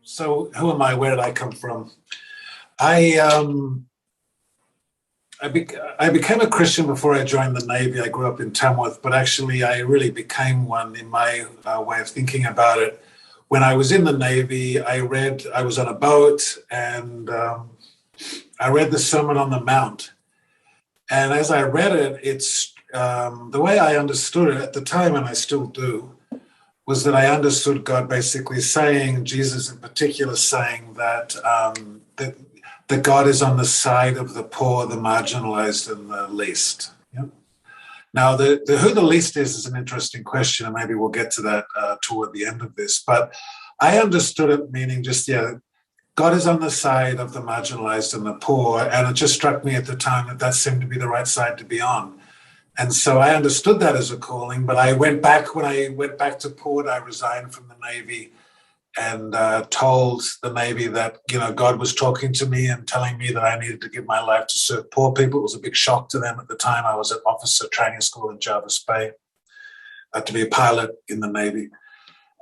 So who am I? Where did I come from? I I became a Christian before I joined the Navy. I grew up in Tamworth, but actually I really became one in my way of thinking about it. When I was in the Navy, I was on a boat and I read the Sermon on the Mount. And as I read it, it's the way I understood it at the time, and I still do, was that I understood God basically saying, Jesus in particular saying that that God is on the side of the poor, the marginalized, and the least. Yeah? Now, who the least is an interesting question, and maybe we'll get to that toward the end of this. But I understood it meaning just, God is on the side of the marginalized and the poor, and it just struck me at the time that that seemed to be the right side to be on. And so I understood that as a calling, but when I went back to port, I resigned from the Navy and told the Navy that, God was talking to me and telling me that I needed to give my life to serve poor people. It was a big shock to them at the time. I was at officer training school in Jervis Bay to be a pilot in the Navy.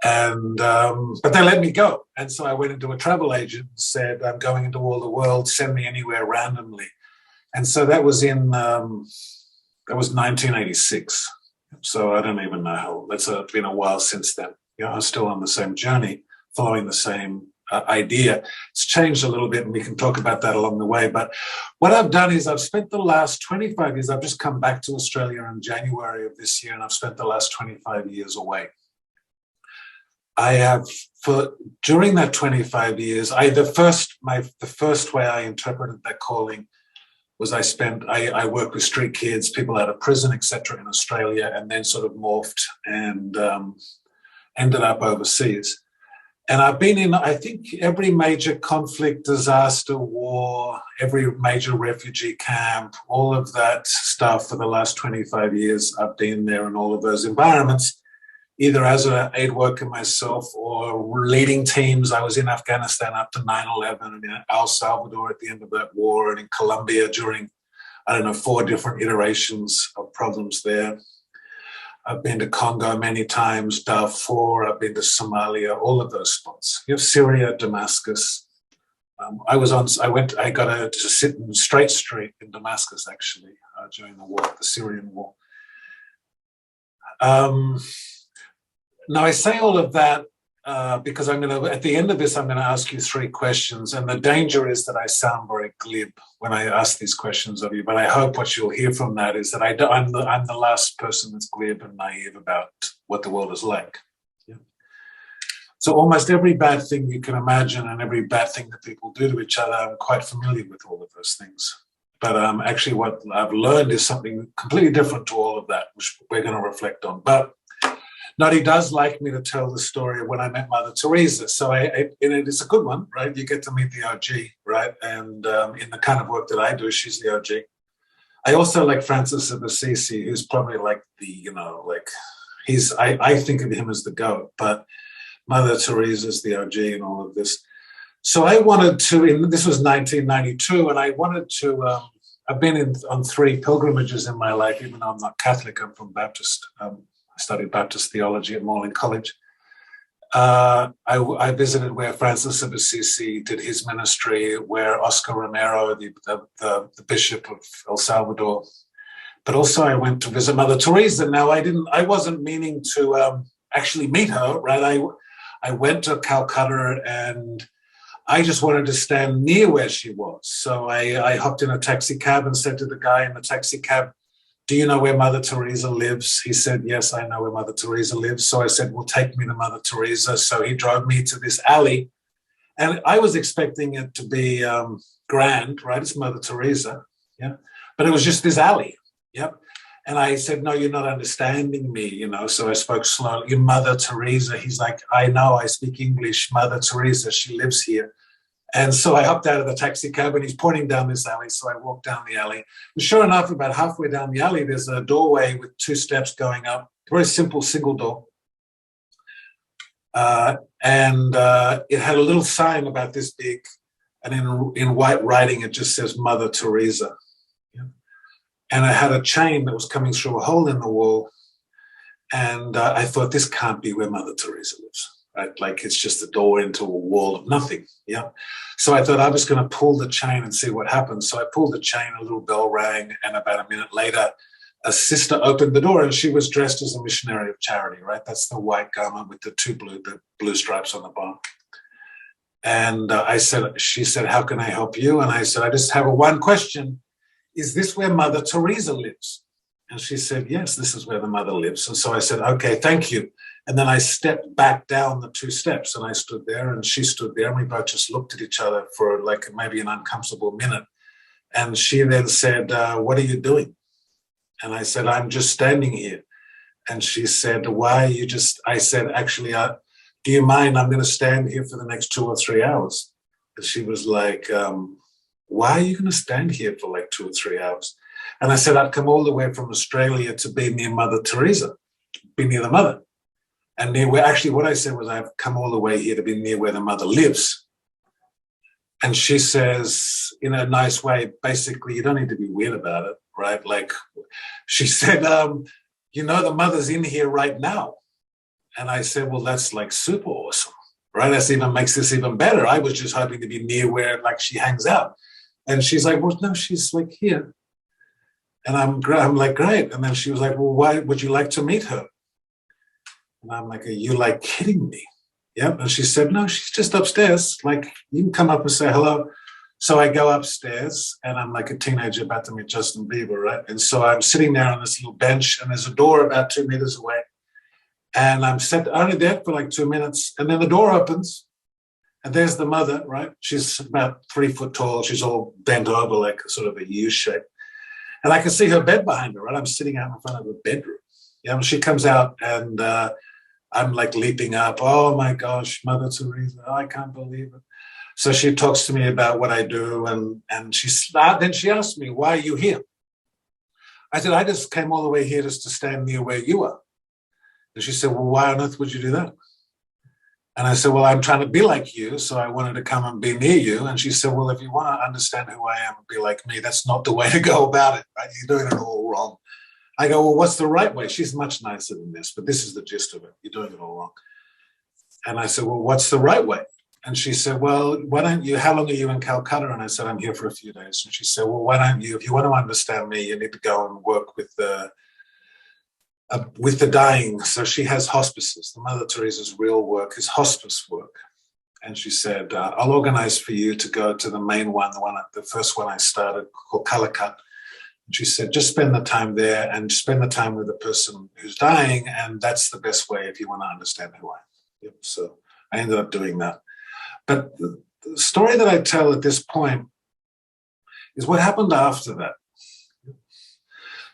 And but they let me go. And so I went into a travel agent and said, I'm going into all the world, send me anywhere randomly. And so that was 1986. So I don't even know how, it's been a while since then. I'm still on the same journey, following the same idea. It's changed a little bit, and we can talk about that along the way. But what I've done is I've spent the last 25 years, I've just come back to Australia in January of this year, and I've spent the last 25 years away. I have, during that 25 years, the first way I interpreted that calling was I worked with street kids, people out of prison, etc. in Australia, and then sort of morphed and ended up overseas. And I've been in, I think, every major conflict, disaster, war, every major refugee camp, all of that stuff for the last 25 years. I've been there in all of those environments, either as an aid worker myself or leading teams. I was in Afghanistan up to 9/11 and in El Salvador at the end of that war, and in Colombia during, 4 different iterations of problems there. I've been to Congo many times, Darfur, I've been to Somalia, all of those spots. You have Syria, Damascus. I got to sit in Straight Street in Damascus, actually, during the war, the Syrian war. Now, I say all of that because at the end of this, I'm going to ask you 3 questions. And the danger is that I sound very glib when I ask these questions of you. But I hope what you'll hear from that is that I'm the last person that's glib and naive about what the world is like. Yeah. So almost every bad thing you can imagine and every bad thing that people do to each other, I'm quite familiar with all of those things. But actually what I've learned is something completely different to all of that, which we're going to reflect on. But Noddy does like me to tell the story of when I met Mother Teresa. So it's a good one, right? You get to meet the OG, right? And in the kind of work that I do, she's the OG. I also like Francis of Assisi, who's probably like I think of him as the GOAT, but Mother Teresa's the OG in all of this. So I wanted to, this was 1992, and I wanted to, I've been on 3 pilgrimages in my life, even though I'm not Catholic, I'm from Baptist. I studied Baptist theology at Moreland College. I visited where Francis of Assisi did his ministry, where Oscar Romero, the Bishop of El Salvador. But also I went to visit Mother Teresa. Now I wasn't meaning to actually meet her, right? I went to Calcutta and I just wanted to stand near where she was. So I hopped in a taxi cab and said to the guy in the taxi cab, do you know where Mother Teresa lives? He said, yes, I know where Mother Teresa lives. So I said, well, take me to Mother Teresa. So he drove me to this alley. And I was expecting it to be grand, right? It's Mother Teresa, yeah. But it was just this alley, yep. And I said, no, you're not understanding me, So I spoke slowly, Mother Teresa. He's like, I know, I speak English. Mother Teresa, she lives here. And so I hopped out of the taxi cab and he's pointing down this alley. So I walked down the alley. And sure enough, about halfway down the alley, there's a doorway with 2 steps going up, very simple single door. And it had a little sign about this big, and in white writing, it just says Mother Teresa. Yeah. And I had a chain that was coming through a hole in the wall. And I thought, this can't be where Mother Teresa lives. right? Like it's just a door into a wall of nothing. Yeah. So I thought I was going to pull the chain and see what happens. So I pulled the chain, a little bell rang, and about a minute later, a sister opened the door, and she was dressed as a missionary of charity, right? That's the white garment with the blue stripes on the bottom. And she said, how can I help you? And I said, I just have one question. Is this where Mother Teresa lives? And she said, yes, this is where the mother lives. And so I said, okay, thank you. And then I stepped back down the 2 steps, and I stood there and she stood there, and we both just looked at each other for like maybe an uncomfortable minute. And she then said, what are you doing? And I said, I'm just standing here. And she said, why are you just, I said, actually, do you mind? I'm going to stand here for the next 2 or 3 hours. And she was like, why are you going to stand here for like 2 or 3 hours? And I said, I'd come all the way from Australia to be near Mother Teresa, be near the mother. And near where, actually what I said was, I've come all the way here to be near where the mother lives. And she says, in a nice way, basically, you don't need to be weird about it, right? Like she said, you know, the mother's in here right now. And I said, well, that's like super awesome, right? That even makes this even better. I was just hoping to be near where like she hangs out. And she's like, well, no, she's like here. And I'm like, great. And then she was like, well, why would you like to meet her? And I'm like, are you like kidding me? Yep. And she said, no, she's just upstairs. Like, you can come up and say hello. So I go upstairs, and I'm like a teenager about to meet Justin Bieber, right? And so I'm sitting there on this little bench, and there's a door about 2 meters away. And I'm sat only there for like 2 minutes. And then the door opens, and there's the mother, right? She's about 3 foot tall. She's all bent over like sort of a U shape. And I can see her bed behind her, right? I'm sitting out in front of her bedroom. Yeah, and she comes out, and I'm like leaping up. Oh my gosh, Mother Teresa, I can't believe it. So she talks to me about what I do, and then she asked me, why are you here? I said, I just came all the way here just to stand near where you are. And she said, well, why on earth would you do that? And I said, well, I'm trying to be like you, so I wanted to come and be near you. And she said, well, if you want to understand who I am and be like me, that's not the way to go about it, right? You're doing it all wrong. I go, well, what's the right way? She's much nicer than this, but this is the gist of it. You're doing it all wrong. And I said, well, what's the right way? And she said, well, why don't you, how long are you in Calcutta? And I said, I'm here for a few days. And she said, well, why don't you, if you want to understand me, you need to go and work with the dying. So she has hospices. The Mother Teresa's real work is hospice work. And she said, I'll organize for you to go to the main one, the first one I started, called Calicut. And she said, just spend the time there and spend the time with the person who's dying. And that's the best way if you want to understand who I am. Yep. So I ended up doing that. But the story that I tell at this point is what happened after that.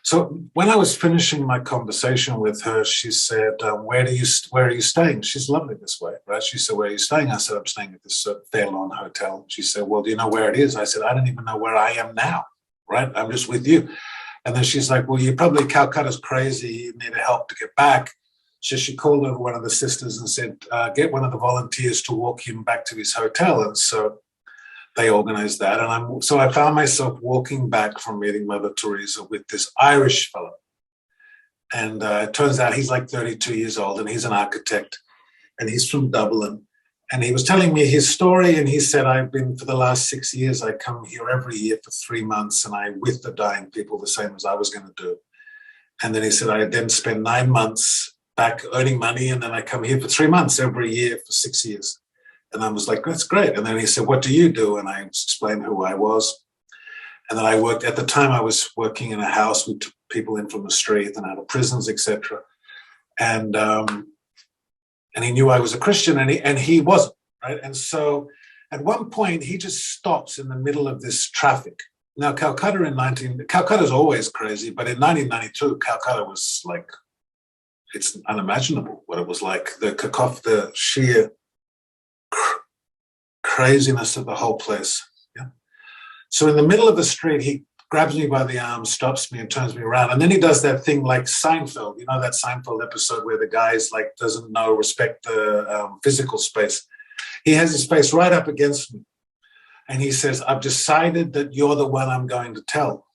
So when I was finishing my conversation with her, she said, where are you staying? She's lovely this way, right? She said, where are you staying? I said, I'm staying at this Fair Lawn Hotel. She said, well, do you know where it is? I said, I don't even know where I am now, right? I'm just with you. And then she's like, well, you probably, Calcutta's crazy. You need help to get back. So she called over one of the sisters and said, get one of the volunteers to walk him back to his hotel. And so they organized that. And so I found myself walking back from meeting Mother Teresa with this Irish fellow. And it turns out he's like 32 years old, and he's an architect, and he's from Dublin. And he was telling me his story, and he said, I've been, for the last 6 years, I come here every year for 3 months, and I with the dying people, the same as I was going to do. And then he said, I then spend 9 months back earning money, and then I come here for 3 months every year for 6 years. And I was like, that's great. And then he said, what do you do? And I explained who I was. And then at the time I was working in a house. We took people in from the street and out of prisons, etc. And he knew I was a Christian, and he wasn't, right? And so at one point he just stops in the middle of this traffic. Now, Calcutta's always crazy, but in 1992, Calcutta was like, it's unimaginable what it was like. The sheer craziness of the whole place. Yeah. So in the middle of the street, he grabs me by the arm, stops me, and turns me around. And then he does that thing like Seinfeld, you know, that Seinfeld episode where the guy's like doesn't respect the physical space. He has his face right up against me. And he says, I've decided that you're the one I'm going to tell.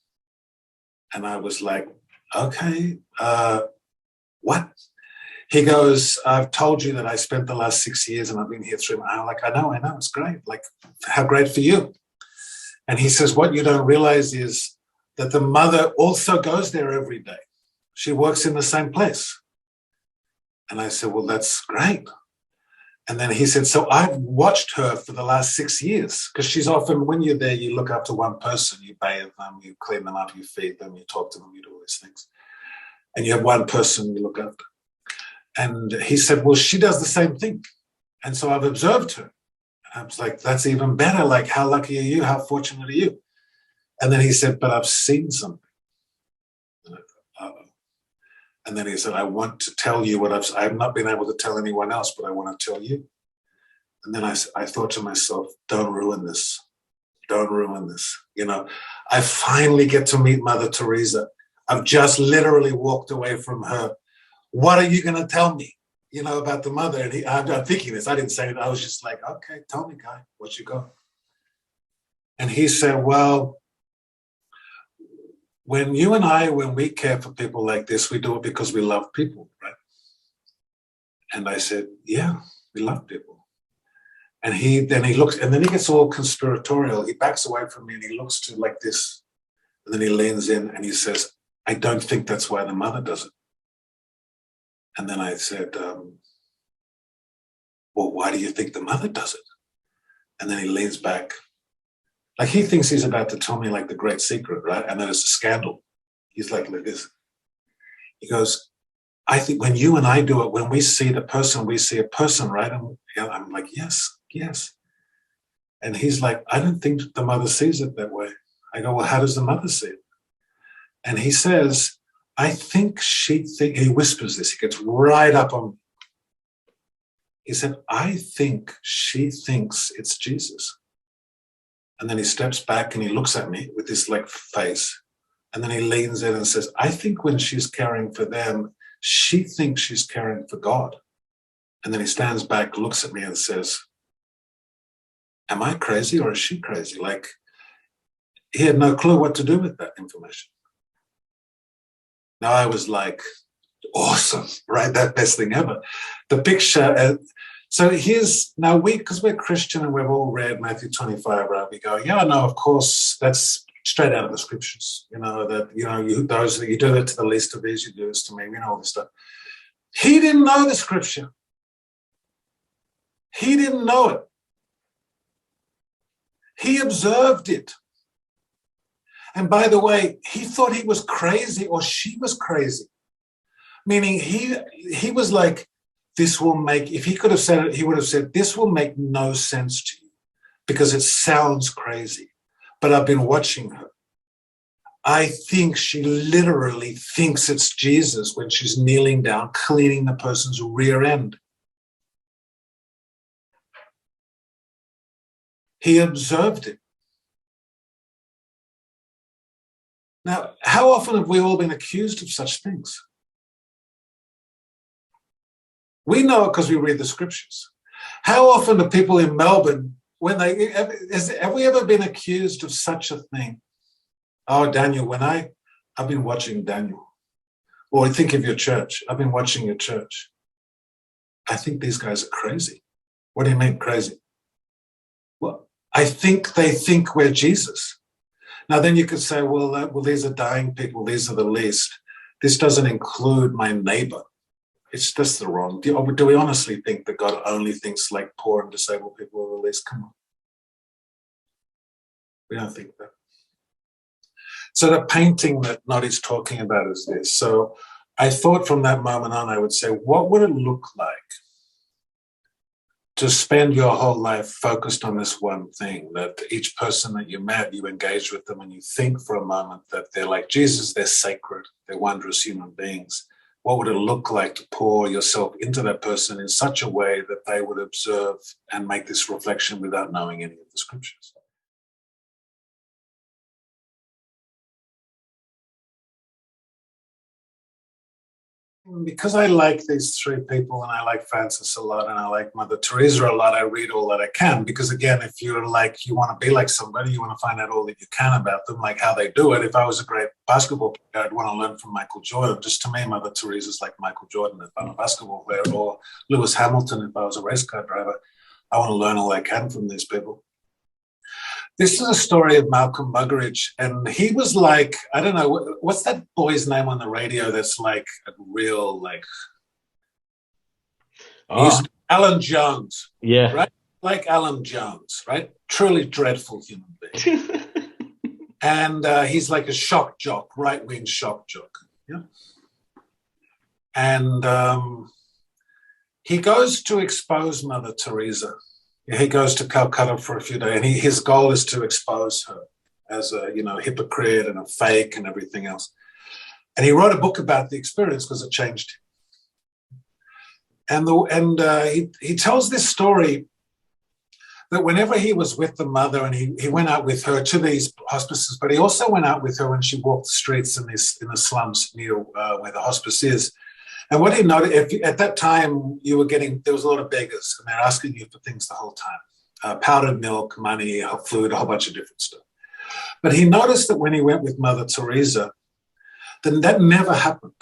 And I was like, okay, what? He goes, I've told you that I spent the last 6 years and I've been here 3 months. I'm like, I know, it's great. Like, how great for you. And he says, what you don't realize is that the mother also goes there every day. She works in the same place. And I said, well, that's great. And then he said, so I've watched her for the last 6 years, because she's often, when you're there, you look after one person, you bathe them, you clean them up, you feed them, you talk to them, you do all these things. And you have one person you look after. And he said, well, she does the same thing. And so I've observed her. And I was like, that's even better. Like, how lucky are you? How fortunate are you? And then he said, but I've seen something. And I thought, uh-oh. And then he said, I want to tell you what I've not been able to tell anyone else, but I want to tell you. And then I thought to myself, don't ruin this. Don't ruin this. You know, I finally get to meet Mother Teresa. I've just literally walked away from her. What are you going to tell me, you know, about the mother? And I'm thinking this. I didn't say it. I was just like, okay, tell me, guy, what you got? And he said, well, when we care for people like this, we do it because we love people, right? And I said, yeah, we love people. And then he looks, and then he gets all conspiratorial. He backs away from me and he looks to like this. And then he leans in and he says, I don't think that's why the mother does it. And then I said, well, why do you think the mother does it? And then he leans back. Like, he thinks he's about to tell me like the great secret, right? And then it's a scandal. He's like this. He goes, I think when you and I do it, when we see the person, we see a person, right? And I'm like, yes. And he's like, I don't think the mother sees it that way. I go, well, how does the mother see it? And he says, I think he whispers this, he gets right up on me. He said, I think she thinks it's Jesus. And then he steps back and he looks at me with this like face. And then he leans in and says, I think when she's caring for them, she thinks she's caring for God. And then he stands back, looks at me and says, am I crazy or is she crazy? Like, he had no clue what to do with that information. Now I was like, awesome, right? That best thing ever. The picture. So here's, now because we're Christian and we've all read Matthew 25, right? We go, yeah, no, of course, that's straight out of the scriptures. You know, that, you know, you do it to the least of these, you do this to me, you know, all this stuff. He didn't know the scripture. He didn't know it. He observed it. And by the way, he thought he was crazy or she was crazy. Meaning he was like, this will make, if he could have said it, he would have said, this will make no sense to you because it sounds crazy. But I've been watching her. I think she literally thinks it's Jesus when she's kneeling down, cleaning the person's rear end. He observed it. Now, how often have we all been accused of such things? We know it because we read the scriptures. How often do people in Melbourne, have we ever been accused of such a thing? Oh, Daniel, I've been watching Daniel. Or think of your church. I've been watching your church. I think these guys are crazy. What do you mean crazy? Well, I think they think we're Jesus. Now, then you could say, well, these are dying people. These are the least. This doesn't include my neighbor. It's just the wrong. Do we honestly think that God only thinks like poor and disabled people are the least? Come on. We don't think that. So the painting that Noddy's talking about is this. So I thought from that moment on, I would say, what would it look like to spend your whole life focused on this one thing, that each person that you met, you engage with them and you think for a moment that they're like Jesus, they're sacred, they're wondrous human beings. What would it look like to pour yourself into that person in such a way that they would observe and make this reflection without knowing any of the scriptures? because I like these three people and I like Francis a lot and I like Mother Teresa a lot, I read all that I can. Because again, if you're like, you want to be like somebody, you want to find out all that you can about them, like how they do it. If I was a great basketball player, I'd want to learn from Michael Jordan. Just to me, Mother Teresa's like Michael Jordan if I'm a basketball player, or Lewis Hamilton if I was a race car driver. I want to learn all I can from these people. This is a story of Malcolm Muggeridge, and he was like, I don't know, what's that boy's name on the radio that's like a real, like, Alan Jones. Yeah. Right? Like Alan Jones, right? Truly dreadful human being. And he's like a shock jock, right-wing shock jock. Yeah. And he goes to expose Mother Teresa. He goes to Calcutta for a few days, and his goal is to expose her as a, hypocrite and a fake and everything else. And he wrote a book about the experience because it changed him. And he tells this story that whenever he was with the mother, and he went out with her to these hospices, but he also went out with her when she walked the streets in the slums near where the hospice is. And what he noticed, at that time, there was a lot of beggars, and they're asking you for things the whole time. Powdered milk, money, food, a whole bunch of different stuff. But he noticed that when he went with Mother Teresa, then that never happened.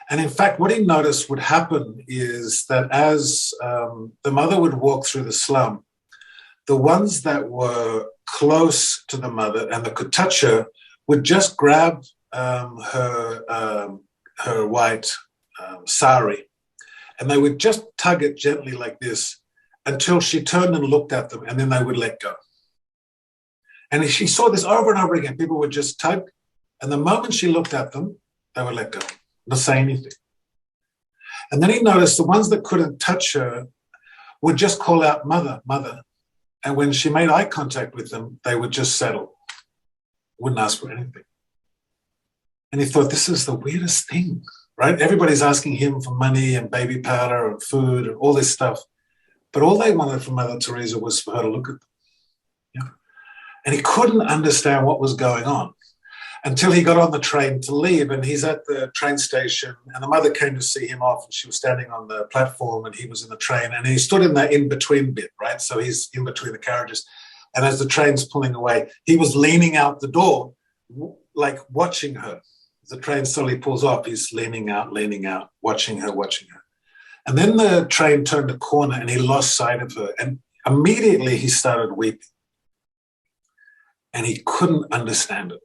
And in fact, what he noticed would happen is that as the mother would walk through the slum, the ones that were close to the mother and that could touch her would just grab her white sari, and they would just tug it gently like this until she turned and looked at them, and then they would let go. And she saw this over and over again. People would just tug, and the moment she looked at them, they would let go, not say anything. And then he noticed the ones that couldn't touch her would just call out, "Mother, Mother." And when she made eye contact with them, they would just settle, wouldn't ask for anything. And he thought, this is the weirdest thing, right? Everybody's asking him for money and baby powder and food and all this stuff. But all they wanted from Mother Teresa was for her to look at them. Yeah? And he couldn't understand what was going on until he got on the train to leave, and he's at the train station, and the mother came to see him off, and she was standing on the platform, and he was in the train, and he stood in that in-between bit, right? So he's in between the carriages. And as the train's pulling away, he was leaning out the door, like watching her. As the train slowly pulls off, he's leaning out, watching her. And then the train turned a corner, and he lost sight of her, and immediately he started weeping. And he couldn't understand it.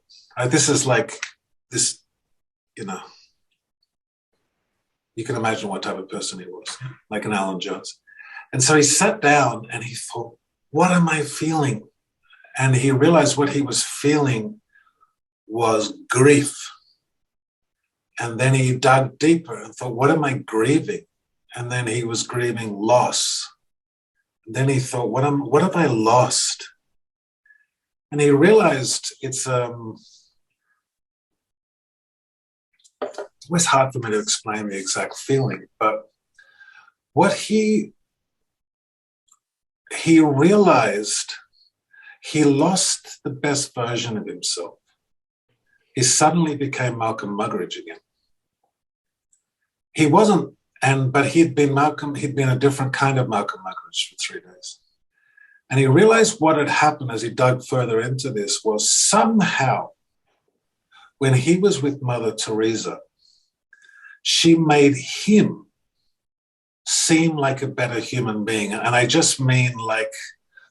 This is like this, you can imagine what type of person he was, like an Alan Jones. And so he sat down and he thought, what am I feeling? And he realized what he was feeling was grief. And then he dug deeper and thought, what am I grieving? And then he was grieving loss. And then he thought, what have I lost? And he realized it's always hard for me to explain the exact feeling, but what he realized, he lost the best version of himself. He suddenly became Malcolm Muggeridge again. He wasn't, but he'd been a different kind of Malcolm Muggeridge for 3 days. And he realized what had happened as he dug further into this was somehow when he was with Mother Teresa, she made him seem like a better human being. And I just mean like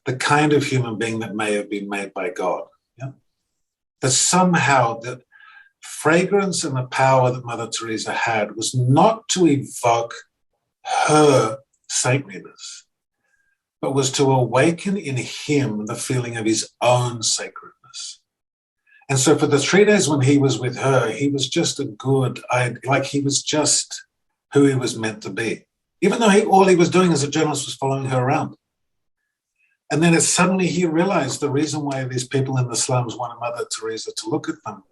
the kind of human being that may have been made by God. Yeah? That somehow the fragrance and the power that Mother Teresa had was not to evoke her saintliness, but was to awaken in him the feeling of his own sacredness. And so for the 3 days when he was with her, he was just he was just who he was meant to be. Even though all he was doing as a journalist was following her around. And then suddenly he realized the reason why these people in the slums wanted Mother Teresa to look at them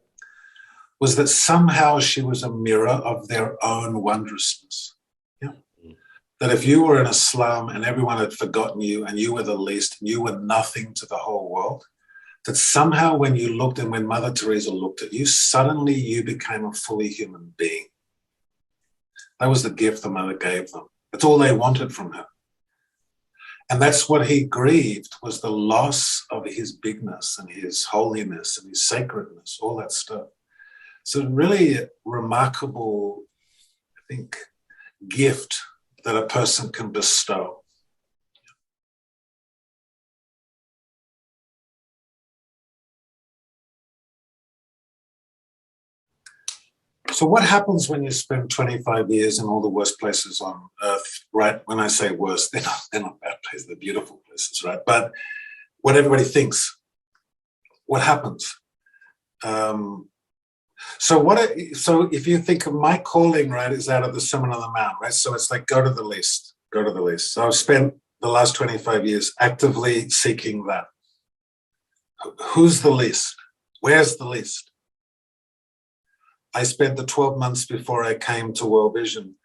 was that somehow she was a mirror of their own wondrousness. Yeah? That if you were in a slum and everyone had forgotten you and you were the least, and you were nothing to the whole world, that somehow when you looked and when Mother Teresa looked at you, suddenly you became a fully human being. That was the gift the mother gave them. That's all they wanted from her. And that's what he grieved, was the loss of his bigness and his holiness and his sacredness, all that stuff. So really remarkable, I think, gift that a person can bestow. So what happens when you spend 25 years in all the worst places on earth, right? When I say worst, they're not bad places, they're beautiful places, right? But what everybody thinks, what happens? So if you think of my calling, right, is out of the Sermon on the Mount, right? So it's like, go to the least. So I've spent the last 25 years actively seeking that. Who's the least? Where's the least? I spent the 12 months before I came to World Vision.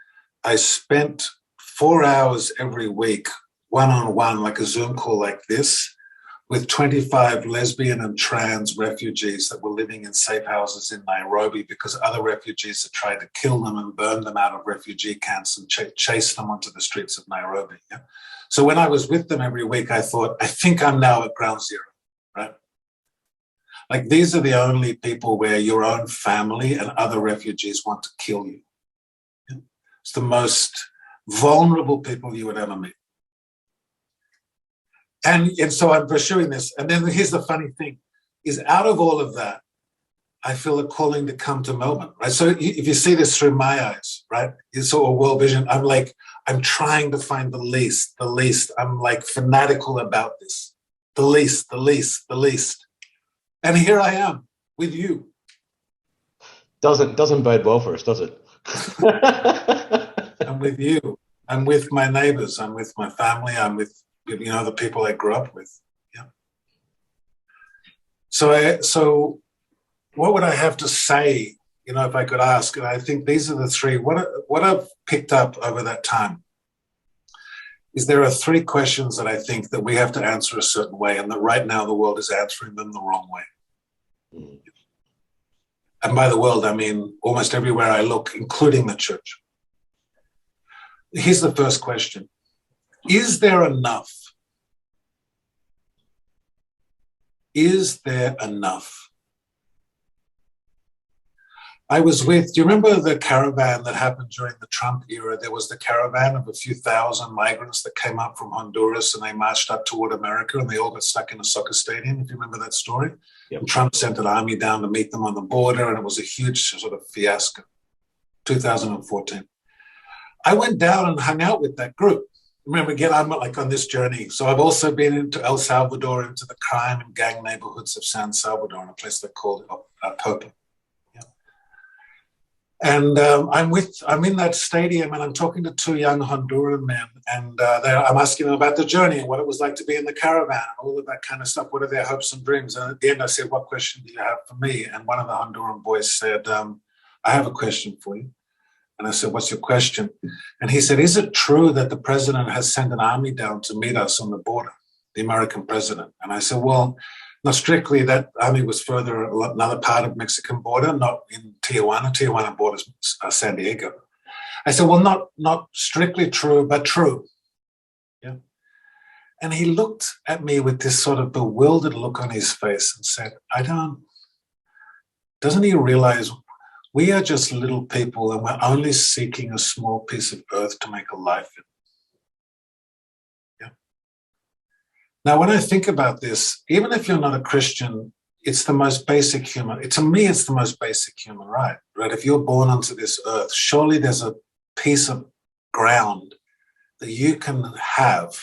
I spent 4 hours every week, one-on-one, like a Zoom call like this, with 25 lesbian and trans refugees that were living in safe houses in Nairobi because other refugees had tried to kill them and burn them out of refugee camps and chase them onto the streets of Nairobi. Yeah? So when I was with them every week, I thought, I think I'm now at ground zero, right? Like, these are the only people where your own family and other refugees want to kill you. Yeah? It's the most vulnerable people you would ever meet. And so I'm pursuing this. And then here's the funny thing, is out of all of that, I feel a calling to come to Melbourne, right? So if you see this through my eyes, right? You saw a World Vision. I'm trying to find the least. I'm like fanatical about this. The least. And here I am with you. Doesn't bode well for us, does it? I'm with you. I'm with my neighbors. I'm with my family. I'm with, the people I grew up with. Yeah. So what would I have to say, if I could ask? And I think these are the three. What I've picked up over that time is there are three questions that I think that we have to answer a certain way, and that right now the world is answering them the wrong way. And by the world, I mean almost everywhere I look, including the church. Here's the first question. Is there enough? Is there enough? I was do you remember the caravan that happened during the Trump era? There was the caravan of a few thousand migrants that came up from Honduras and they marched up toward America and they all got stuck in a soccer stadium, if you remember that story. Yep. And Trump sent an army down to meet them on the border and it was a huge sort of fiasco, 2014. I went down and hung out with that group. Remember, again, I'm like on this journey. So I've also been into El Salvador, into the crime and gang neighborhoods of San Salvador in a place they called Popa. And I'm in that stadium and I'm talking to two young Honduran men and I'm asking them about the journey and what it was like to be in the caravan and all of that kind of stuff. What are their hopes and dreams? And at the end I said, what question do you have for me? And one of the Honduran boys said, I have a question for you. And I said, what's your question? And he said, is it true that the president has sent an army down to meet us on the border, the American president? And I said, well, not strictly, that army was further another part of Mexican border, not in Tijuana. Tijuana borders San Diego. I said, well, not strictly true, but true. Yeah. And he looked at me with this sort of bewildered look on his face and said, doesn't he realize we are just little people and we're only seeking a small piece of earth to make a life in? Now, when I think about this, even if you're not a Christian, it's the most basic human. To me, it's the most basic human right? If you're born onto this earth, surely there's a piece of ground that you can have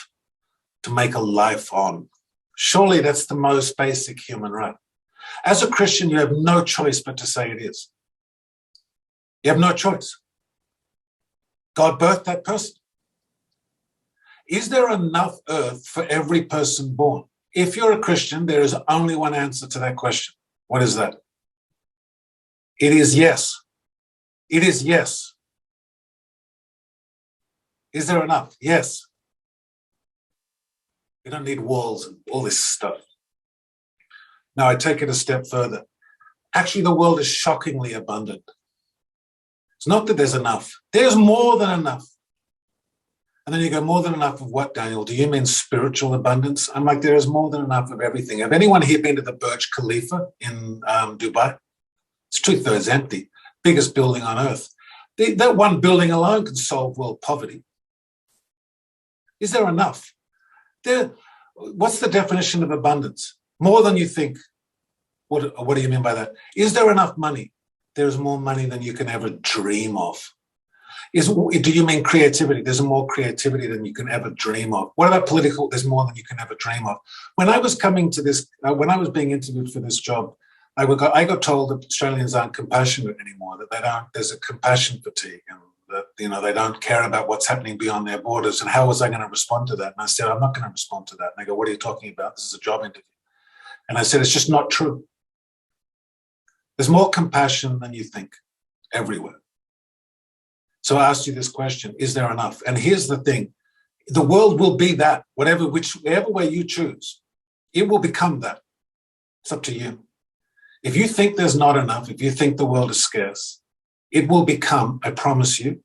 to make a life on. Surely that's the most basic human right. As a Christian, you have no choice but to say it is. You have no choice. God birthed that person. Is there enough earth for every person born? If you're a Christian, there is only one answer to that question. What is that? It is yes. It is yes. Is there enough? Yes. You don't need walls and all this stuff. Now, I take it a step further. Actually, the world is shockingly abundant. It's not that there's enough. There's more than enough. And then you go, more than enough of what, Daniel? Do you mean spiritual abundance? I'm like, there is more than enough of everything. Have anyone here been to the Burj Khalifa in Dubai? It's 2/3 empty. Biggest building on earth. That one building alone can solve world poverty. Is there enough? What's the definition of abundance? More than you think. What do you mean by that? Is there enough money? There's more money than you can ever dream of. Do you mean creativity? There's more creativity than you can ever dream of. What about political? There's more than you can ever dream of. When I was coming to this, when I was being interviewed for this job, I got told that Australians aren't compassionate anymore, that there's a compassion fatigue, and that, they don't care about what's happening beyond their borders. And how was I going to respond to that? And I said, I'm not going to respond to that. And they go, what are you talking about? This is a job interview. And I said, it's just not true. There's more compassion than you think everywhere. So I asked you this question, is there enough? And here's the thing, the world will be that, whichever way you choose, it will become that. It's up to you. If you think there's not enough, if you think the world is scarce, it will become, I promise you,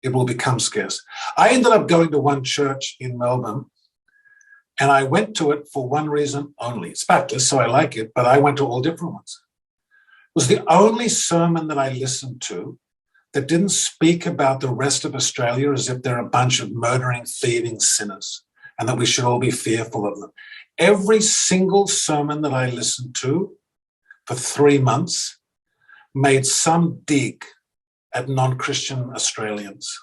it will become scarce. I ended up going to one church in Melbourne, and I went to it for one reason only. It's Baptist, so I like it, but I went to all different ones. It was the only sermon that I listened to that didn't speak about the rest of Australia as if they're a bunch of murdering, thieving sinners and that we should all be fearful of them. Every single sermon that I listened to for 3 months made some dig at non-Christian Australians,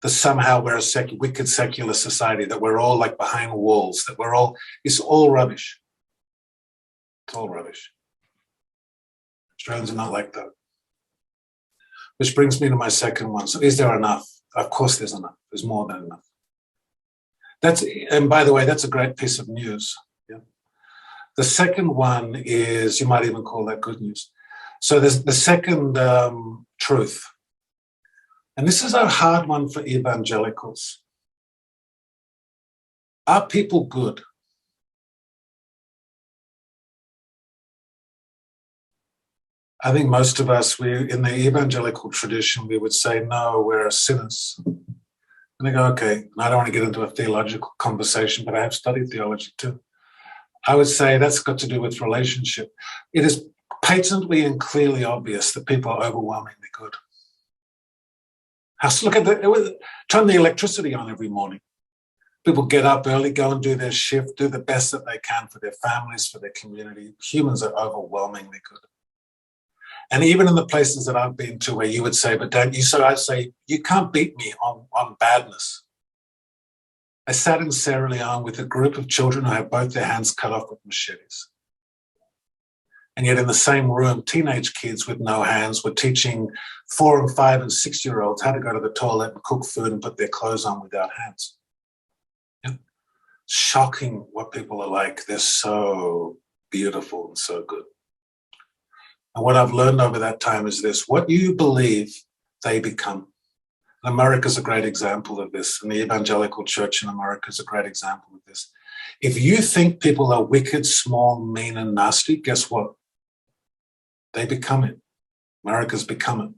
that somehow we're a wicked secular society, that we're all like behind walls, it's all rubbish. It's all rubbish. Australians are not like that. Which brings me to my second one. So is there enough? Of course there's enough. There's more than enough. And by the way, that's a great piece of news. Yeah. The second one is, you might even call that good news. So there's the second truth. And this is a hard one for evangelicals. Are people good? I think most of us, in the evangelical tradition, we would say, no, we're sinners. And I go, okay, I don't want to get into a theological conversation, but I have studied theology too. I would say that's got to do with relationship. It is patently and clearly obvious that people are overwhelmingly good. Look at turn the electricity on every morning. People get up early, go and do their shift, do the best that they can for their families, for their community. Humans are overwhelmingly good. And even in the places that I've been to where you would say, but don't you? So I'd say, you can't beat me on badness. I sat in Sierra Leone with a group of children who had both their hands cut off with machetes. And yet in the same room, teenage kids with no hands were teaching 4 and 5 and 6-year-olds how to go to the toilet and cook food and put their clothes on without hands. Yeah. Shocking what people are like. They're so beautiful and so good. And what I've learned over that time is this: what you believe, they become. And America's a great example of this, and the evangelical church in America is a great example of this. If you think people are wicked, small, mean, and nasty, guess what? They become it. America's become it.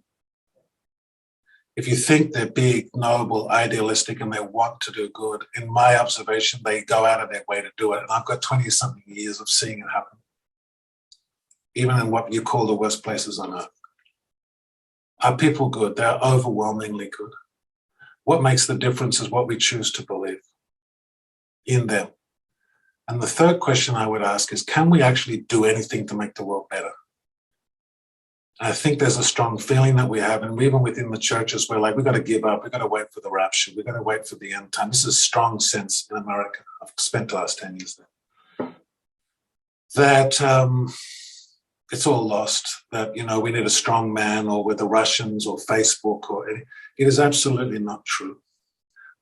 If you think they're big, noble, idealistic, and they want to do good, in my observation, they go out of their way to do it. And I've got 20-something years of seeing it happen, even in what you call the worst places on earth. Are people good? They're overwhelmingly good. What makes the difference is what we choose to believe in them. And the third question I would ask is, can we actually do anything to make the world better? I think there's a strong feeling that we have, and even within the churches, we're like, we've got to give up, we've got to wait for the rapture, we've got to wait for the end time. This is a strong sense in America. I've spent the last 10 years there. That it's all lost, that, we need a strong man, or with the Russians or Facebook it is absolutely not true.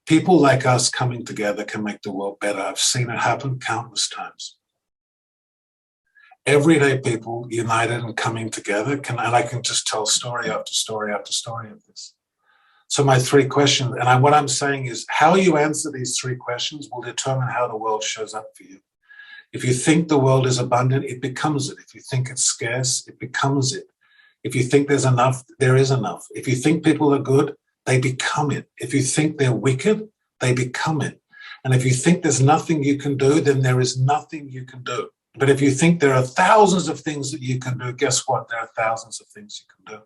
People like us coming together can make the world better. I've seen it happen countless times. Everyday people united and coming together and I can just tell story after story after story of this. So my 3 questions, and what I'm saying is, how you answer these 3 questions will determine how the world shows up for you. If you think the world is abundant, it becomes it. If you think it's scarce, it becomes it. If you think there's enough, there is enough. If you think people are good, they become it. If you think they're wicked, they become it. And if you think there's nothing you can do, then there is nothing you can do. But if you think there are thousands of things that you can do, guess what? There are thousands of things you can do.